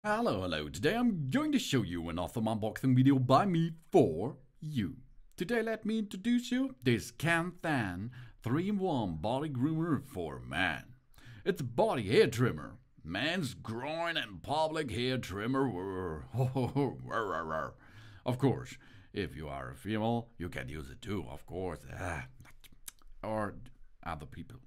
Hello. Today I'm going to show you an awesome unboxing video by me for you. Today let me introduce you this kensen 3-in-1 body groomer for man. It's a body hair trimmer. Man's groin and public hair trimmer. Of course, if you are a female, you can use it too, of course. Or other people.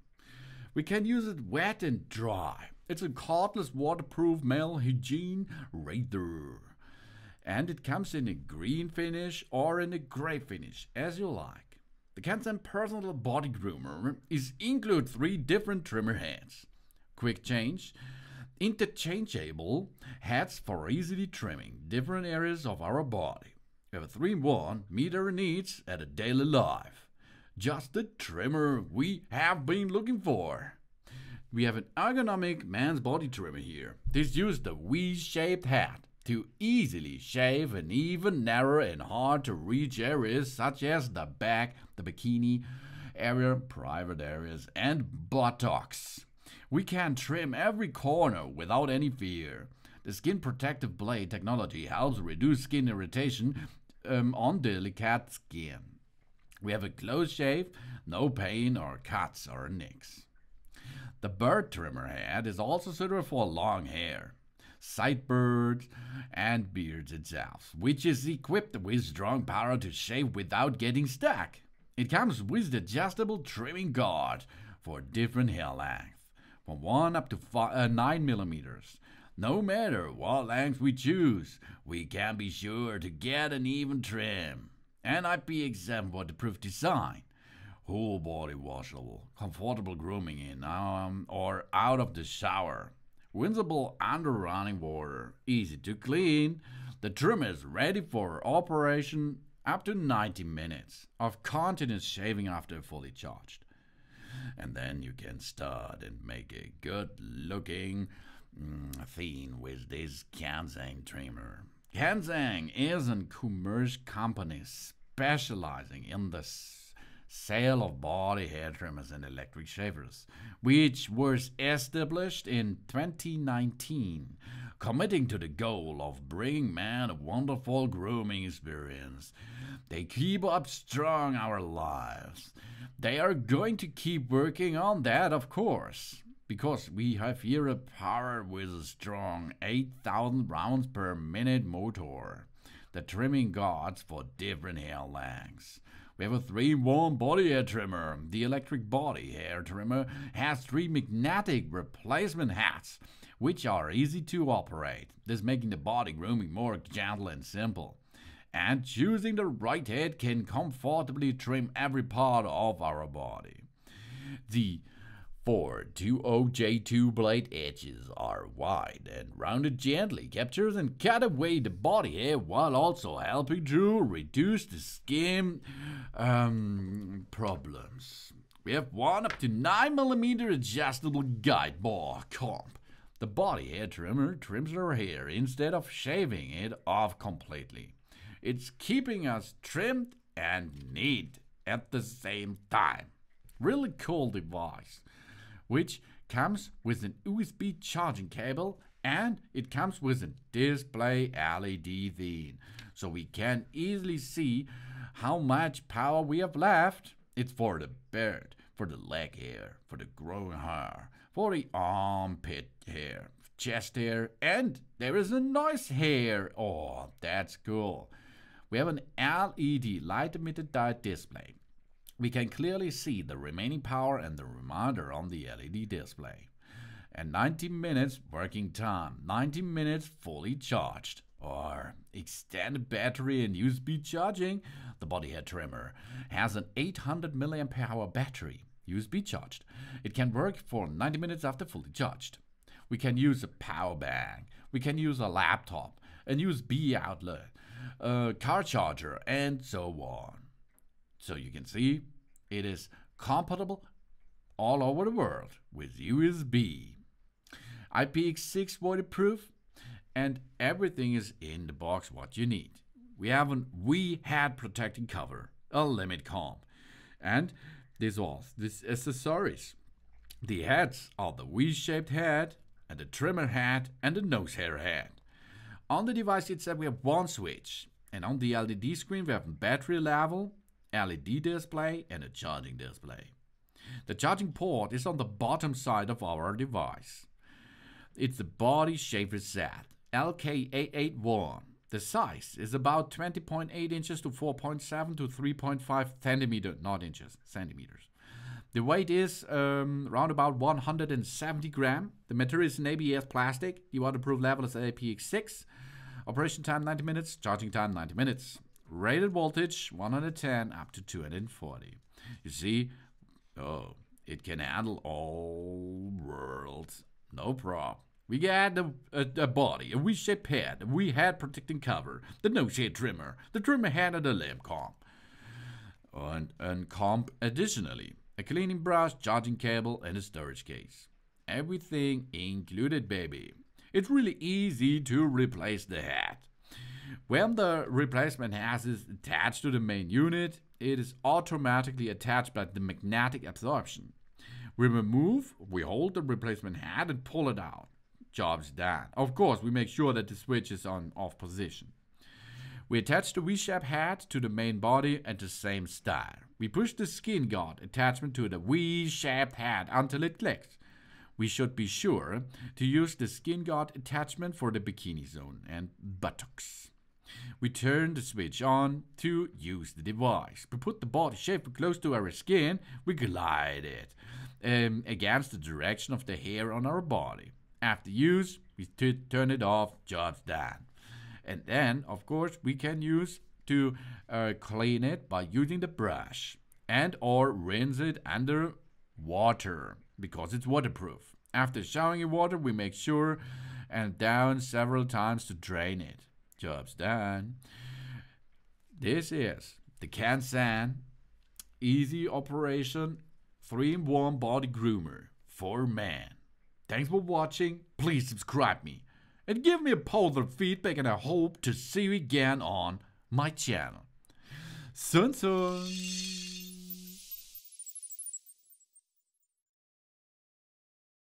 We can use it wet and dry. It's a cordless, waterproof male hygiene razor. And it comes in a green finish or in a gray finish, as you like. The kensen personal body groomer includes 3 different trimmer heads. Quick change, interchangeable heads for easily trimming different areas of our body. We have a 3-in-1 meet our needs at a daily life. Just the trimmer we have been looking for. We have an ergonomic man's body trimmer here. This uses the V-shaped head to easily shave an even narrow and hard to reach areas such as the back, the bikini area, private areas, and buttocks. We can trim every corner without any fear. The skin protective blade technology helps reduce skin irritation on delicate skin. We have a close shave, no pain or cuts or nicks. The bird trimmer head is also suitable for long hair, sideburns, and beards itself, which is equipped with strong power to shave without getting stuck. It comes with adjustable trimming guard for different hair lengths, from 1 up to 9 millimeters. No matter what length we choose, we can be sure to get an even trim. And IP-exempt waterproof design. Whole body washable, comfortable grooming in or out of the shower. Rinsable under running water, easy to clean. The trimmer is ready for operation up to 90 minutes of continuous shaving after fully charged. And then you can start and make a good looking thing with this kensen trimmer. Kensen is a commercial company specializing in the sale of body hair trimmers and electric shavers, which was established in 2019, committing to the goal of bringing men a wonderful grooming experience. They keep up strong our lives. They are going to keep working on that, of course, because we have here a power with a strong 8,000 rounds per minute motor. The trimming guards for different hair lengths. We have a 3-in-1 body hair trimmer. The electric body hair trimmer has 3 magnetic replacement heads, which are easy to operate, thus making the body grooming more gentle and simple. And choosing the right head can comfortably trim every part of our body. The 420J2 blade edges are wide and rounded gently, captures and cut away the body hair while also helping to reduce the skin problems. We have 1 up to 9 millimeter adjustable guide bar comb. The body hair trimmer trims our hair instead of shaving it off completely. It's keeping us trimmed and neat at the same time. Really cool device, which comes with an USB charging cable, and it comes with a display LED thing, so we can easily see how much power we have left. It's for the beard, for the leg hair, for the groin hair, for the armpit hair, chest hair, and there is a noise hair. Oh, that's cool. We have an LED light emitted display. We can clearly see the remaining power and the reminder on the LED display. And 90 minutes working time, 90 minutes fully charged, or extended battery and USB charging. The body hair trimmer has an 800 mAh battery, USB charged. It can work for 90 minutes after fully charged. We can use a power bank, we can use a laptop, a USB outlet, a car charger, and so on. So you can see it is compatible all over the world with USB. IPX6 waterproof, and everything is in the box what you need. We have a head protecting cover, a limit comb, and these accessories. The heads are the V-shaped head, and the trimmer head, and the nose hair head. On the device itself, we have one switch. And on the LED screen, we have a battery level, LED display, and a charging display. The charging port is on the bottom side of our device. It's the Body Shaver set, LK881. The size is about 20.8 inches to 4.7 to 3.5 centimeters, not inches, centimeters. The weight is around about 170 grams. The material is an ABS plastic. The waterproof level is IPX6. Operation time 90 minutes, charging time 90 minutes. Rated voltage 110 up to 240. You see, it can handle all worlds, no problem. We got a body, a V-shaped head, a V-head protecting cover, the no-shade trimmer, the trimmer head and a lamp comb. And comb additionally, a cleaning brush, charging cable and a storage case. Everything included, baby. It's really easy to replace the head. When the replacement head is attached to the main unit, it is automatically attached by the magnetic absorption. We hold the replacement head and pull it out. Job's done. Of course, we make sure that the switch is on off position. We attach the V-shape head to the main body at the same style. We push the skin guard attachment to the V-shaped head until it clicks. We should be sure to use the skin guard attachment for the bikini zone and buttocks. We turn the switch on to use the device. We put the body shaper close to our skin. We glide it against the direction of the hair on our body. After use, we turn it off. Job's done. And then, of course, we can use to clean it by using the brush and or rinse it under water because it's waterproof. After showering in water, we make sure and down several times to drain it. Job's done. This is the kensen easy operation 3-in-1 body groomer for men. Thanks for watching. Please subscribe me and give me a positive feedback, and I hope to see you again on my channel. Sun sun.